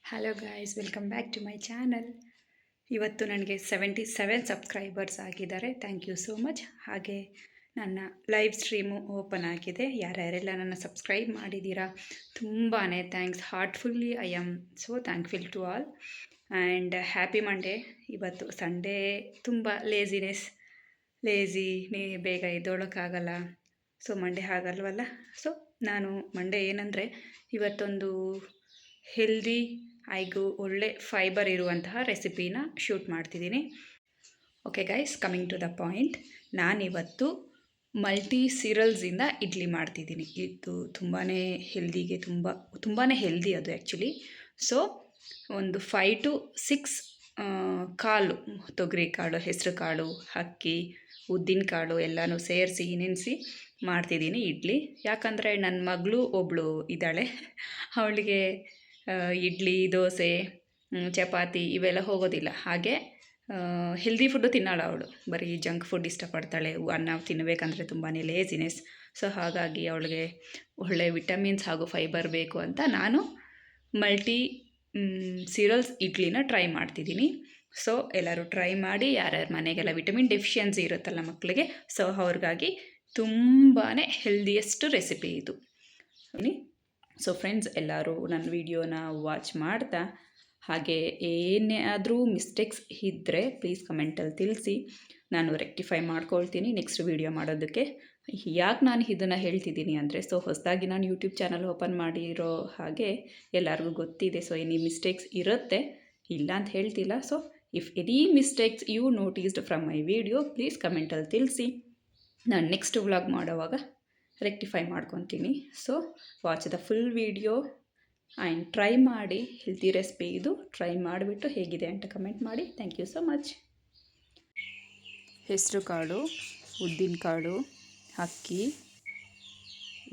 Hello guys, welcome back to my channel. ಇವತ್ತು ನನಗೆ 77 subscribers ಆಗಿದ್ದಾರೆ. Thank you so much. ಹಾಗೆ ನನ್ನ ಲೈವ್ ಸ್ಟ್ರೀಮು ಓಪನ್ ಆಗಿದೆ. ಯಾರ್ಯಾರೆಲ್ಲ ನನ್ನ ಸಬ್ಸ್ಕ್ರೈಬ್ ಮಾಡಿದ್ದೀರಾ ತುಂಬಾ thanks. Heartfully I am so thankful to all and happy Monday. ಇವತ್ತು ಸಂಡೇ ತುಂಬ ಲೇಝಿ ಬೇಗ ಎದ್ದೋಳಕ್ಕಾಗಲ್ಲ. ಸೊ ಮಂಡೇ ಆಗಲ್ವಲ್ಲ. ಸೊ ನಾನು ಮಂಡೇ ಏನಂದರೆ ಇವತ್ತೊಂದು ಹೆಲ್ದಿ ಹಾಗೂ ಒಳ್ಳೆ ಫೈಬರ್ ಇರುವಂತಹ ರೆಸಿಪಿನ ಶೂಟ್ ಮಾಡ್ತಿದ್ದೀನಿ. Okay guys, coming to the point. ನಾನಿವತ್ತು ಮಲ್ಟಿ ಸೀರಿಯಲ್ಸಿಂದ ಇಡ್ಲಿ ಮಾಡ್ತಿದ್ದೀನಿ. ಇದು ತುಂಬಾ ಹೆಲ್ದಿಗೆ ತುಂಬಾ ಹೆಲ್ದಿ ಅದು ಆ್ಯಕ್ಚುಲಿ. ಸೊ ಒಂದು 5 to 6 ಕಾಳು, ತೊಗರಿ ಕಾಳು, ಹೆಸರು ಕಾಳು, ಅಕ್ಕಿ, ಉದ್ದಿನ ಕಾಳು ಎಲ್ಲನೂ ಸೇರಿಸಿ ನೆನೆಸಿ ಮಾಡ್ತಿದ್ದೀನಿ ಇಡ್ಲಿ. ಯಾಕಂದರೆ ನನ್ನ ಮಗಳು ಒಬ್ಬಳು ಇದ್ದಾಳೆ, ಅವಳಿಗೆ ಇಡ್ಲಿ, ದೋಸೆ, ಚಪಾತಿ ಇವೆಲ್ಲ ಹೋಗೋದಿಲ್ಲ. ಹಾಗೆ ಹೆಲ್ದಿ ಫುಡ್ಡು ತಿನ್ನೋಳು ಅವಳು. ಬರೀ ಜಂಕ್ ಫುಡ್ ಇಷ್ಟಪಡ್ತಾಳೆ. ಅನ್ನ ತಿನ್ನಬೇಕಂದ್ರೆ ತುಂಬಾ ಲೇಜಿನೆಸ್. ಸೊ ಹಾಗಾಗಿ ಅವಳಿಗೆ ಒಳ್ಳೆ ವಿಟಮಿನ್ಸ್ ಹಾಗೂ ಫೈಬರ್ ಬೇಕು ಅಂತ ನಾನು ಮಲ್ಟಿ ಸೀರಿಯಲ್ಸ್ ಇಡ್ಲಿನ ಟ್ರೈ ಮಾಡ್ತಿದ್ದೀನಿ. ಸೊ ಎಲ್ಲರೂ ಟ್ರೈ ಮಾಡಿ. ಯಾರ್ಯಾರ ಮನೆಗೆಲ್ಲ ವಿಟಮಿನ್ ಡೆಫಿಷಿಯನ್ಸಿ ಇರುತ್ತಲ್ಲ ಮಕ್ಕಳಿಗೆ, ಸೊ ಅವ್ರಿಗಾಗಿ ತುಂಬಾ ಹೆಲ್ದಿಯೆಸ್ಟ್ ರೆಸಿಪಿ ಇದು. ಸೊ ಫ್ರೆಂಡ್ಸ್, ಎಲ್ಲರೂ ನನ್ನ ವಿಡಿಯೋನ ವಾಚ್ ಮಾಡ್ತಾ, ಹಾಗೆ ಏನೇ ಆದರೂ ಮಿಸ್ಟೇಕ್ಸ್ ಇದ್ದರೆ ಪ್ಲೀಸ್ ಕಮೆಂಟಲ್ಲಿ ತಿಳಿಸಿ, ನಾನು ರೆಕ್ಟಿಫೈ ಮಾಡ್ಕೊಳ್ತೀನಿ ನೆಕ್ಸ್ಟ್ ವಿಡಿಯೋ ಮಾಡೋದಕ್ಕೆ. ಯಾಕೆ ನಾನು ಇದನ್ನು ಹೇಳ್ತಿದ್ದೀನಿ ಅಂದರೆ, ಸೊ ಹೊಸದಾಗಿ ನಾನು ಯೂಟ್ಯೂಬ್ ಚಾನಲ್ ಓಪನ್ ಮಾಡಿರೋ ಹಾಗೆ ಎಲ್ಲರಿಗೂ ಗೊತ್ತಿದೆ. ಸೊ ಎನಿ ಮಿಸ್ಟೇಕ್ಸ್ ಇರುತ್ತೆ, ಇಲ್ಲ ಅಂತ ಹೇಳ್ತಿಲ್ಲ. So if any mistakes you noticed from my video, please ಕಮೆಂಟಲ್ಲಿ ತಿಳಿಸಿ. ನಾನು ನೆಕ್ಸ್ಟ್ ವ್ಲಾಗ್ ಮಾಡೋವಾಗ ರೆಕ್ಟಿಫೈ ಮಾಡ್ಕೊತೀನಿ. So watch the full video and try ಮಾಡಿ. ಹೆಲ್ತಿ ರೆಸಿಪಿ ಇದು. ಟ್ರೈ ಮಾಡಿಬಿಟ್ಟು ಹೇಗಿದೆ ಅಂತ ಕಮೆಂಟ್ ಮಾಡಿ. Thank you so much. ಹೆಸರು ಕಾಳು, ಉದ್ದಿನ ಕಾಳು, ಅಕ್ಕಿ,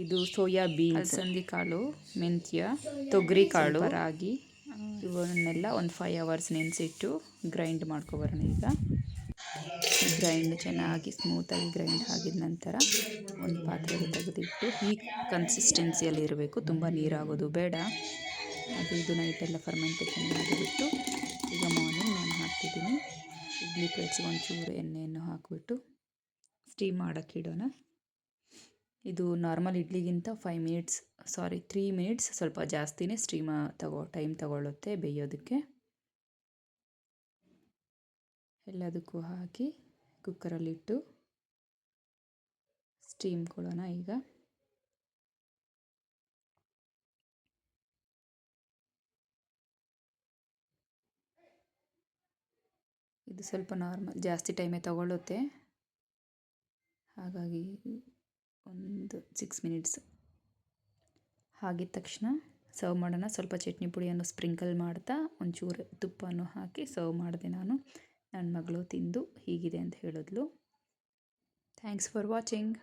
ಇದು ಸೋಯಾಬೀನ್, ಅಲಸಂದಿ ಕಾಳು, ಮೆಂತ್ಯ, ತೊಗರಿ ಕಾಳು, ರಾಗಿ, ಇವನ್ನೆಲ್ಲ ಒಂದು 5 hours ನೆನೆಸಿಟ್ಟು ಗ್ರೈಂಡ್ ಮಾಡ್ಕೊಬರೋಣ. ಈಗ ಗ್ರೈಂಡ್ ಚೆನ್ನಾಗಿ ಸ್ಮೂತಾಗಿ ಗ್ರೈಂಡ್ ಆಗಿದ ನಂತರ ಒಂದು ಪಾತ್ರೆಗೆ ತೆಗೆದಿಟ್ಟು ಈ ಕನ್ಸಿಸ್ಟೆನ್ಸಿಯಲ್ಲಿ ಇರಬೇಕು. ತುಂಬ ನೀರಾಗೋದು ಬೇಡ. ಇದು ನೈಟೆಲ್ಲ ಫರ್ಮೆಂಟೇಷನ್ ಆಗಿಬಿಟ್ಟು ಈಗ ಮಾರ್ನಿಂಗ್ ನಾನು ಹಾಕ್ತಿದ್ದೀನಿ. ಇಡ್ಲಿ ಪ್ಲೇಟ್ಸಿಗೆ ಒಂಚೂರು ಎಣ್ಣೆಯನ್ನು ಹಾಕಿಬಿಟ್ಟು ಸ್ಟೀಮ್ ಮಾಡೋಕ್ಕೆ ಇಡೋಣ. ಇದು ನಾರ್ಮಲ್ ಇಡ್ಲಿಗಿಂತ 3 ಮಿನಿಟ್ಸ್ ಸ್ವಲ್ಪ ಜಾಸ್ತಿನೇ ಟೈಮ್ ತಗೊಳ್ಳುತ್ತೆ ಬೇಯೋದಕ್ಕೆ. ಎಲ್ಲದಕ್ಕೂ ಹಾಕಿ ಕುಕ್ಕರಲ್ಲಿಟ್ಟು ಸ್ಟೀಮ್ ಕೊಡೋಣ. ಈಗ ಇದು ಸ್ವಲ್ಪ ಜಾಸ್ತಿ ಟೈಮೇ ತಗೊಳ್ಳುತ್ತೆ, ಹಾಗಾಗಿ ಒಂದು 6 ಮಿನಿಟ್ಸ್ ಆಗಿದ ತಕ್ಷಣ ಸರ್ವ್ ಮಾಡೋಣ. ಸ್ವಲ್ಪ ಚಟ್ನಿ ಪುಡಿಯನ್ನು ಸ್ಪ್ರಿಂಕಲ್ ಮಾಡ್ತಾ ಒಂಚೂರು ತುಪ್ಪವನ್ನು ಹಾಕಿ ಸರ್ವ್ ಮಾಡಿದೆ ನಾನು. ನನ್ನ ಮಗಳು ತಿಂದು ಹೀಗಿದೆ ಅಂತ ಹೇಳಿದ್ಲು. Thanks for watching.